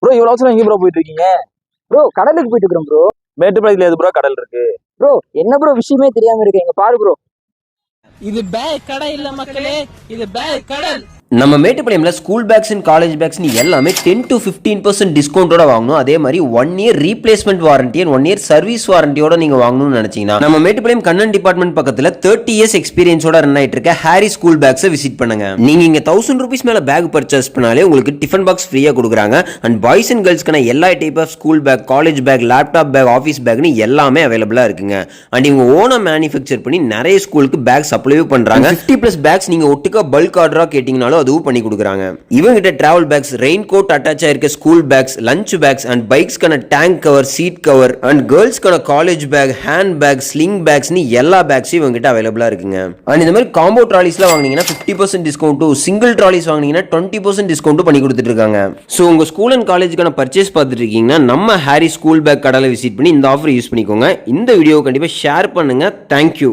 Bro இவ்வளவு அவசரம் எங்க ப்ரோ போயிட்டு இருக்கீங்க? ப்ரோ கடலுக்கு போயிட்டு இருக்கிறோம் ப்ரோ. மேட்டுப்பாளையத்துல எது ப்ரோ கடல் இருக்கு? ப்ரோ என்ன ப்ரோ விஷயமே தெரியாம இருக்கீங்க பாரு ப்ரோ. இது பேக் கடை இல்ல மக்களே, இது பேக் கடல். நம்ம மேட்டுப்பாளையம்ல school bags and college bags எல்லாமே 10 to 15% டிஸ்கவுண்டோட வாங்கணும். அதே மாதிரி 1 year replacement warranty and 1 year service வாரண்டியோட நீங்க வாங்கணும்னு நினைச்சீங்கன்னா நம்ம மேட்டுப்பாளையம் கண்ணன் டிபார்ட்மெண்ட் பக்கத்துல 30 years எக்ஸ்பீரியன்ஸோட ரன் ஆயிட்டு இருக்க ஹாரி ஸ்கூல் பேக்ஸை விசிட் பண்ணுங்க. நீங்க இங்க 1000 rupees மேல பேக் பர்ச்சேஸ் பண்ணாலே உங்களுக்கு டிஃபன் பாக்ஸ் ஃப்ரீயா கொடுக்குறாங்க. அண்ட் பாய்ஸ் அண்ட் கேர்ள்ஸ்க்கான எல்லா type of school bag, college bag, laptop bag, office பேக்னு எல்லாமே அவைலபிளா இருக்குங்க. அண்ட் இவங்க ஓனா மேனுஃபேக்சர் பண்ணி நிறைய ஸ்கூலுக்கு பேக் சப்ளை பண்றாங்க. 50+ பேக்ஸ் நீங்க ஒட்டுக்கா பல்க் ஆர்டரா கேட்டீங்கனாலும் அதுவும் பண்ணி கொடுக்குறாங்க. இவங்கிட்ட travel bags, rain coat attach ஆயிருக்க school bags, lunch bags and பைக்ஸ்க்கான tank cover, seat cover and கேர்ள்ஸ்க்கான college bag, hand bag, sling பேக்ஸ்னு எல்லா பேக்ஸும் இவங்கிட்ட அவைலபிளா இருக்குங்க. அண்ட் இந்த மாதிரி காம்போ ட்ராலிஸ்லாம் வாங்கினீங்கன்னா 50% டிஸ்கவுண்ட், சிங்கிள் ட்ராலிஸ் வாங்கினீங்கன்னா 20% டிஸ்கவுண்ட் பண்ணி கொடுத்துட்டு இருக்காங்க. ஸோ உங்க ஸ்கூல் அண்ட் காலேஜுக்கான பர்ச்சேஸ் பார்த்துட்டு இருக்கீங்கன்னா நம்ம ஹாரி ஸ்கூல் பேக் கடையில் விசிட் பண்ணி இந்த ஆஃபர் யூஸ் பண்ணிக்கோங்க. இந்த வீடியோ கண்டிப்பாக ஷேர் பண்ணுங்க. தேங்க்யூ.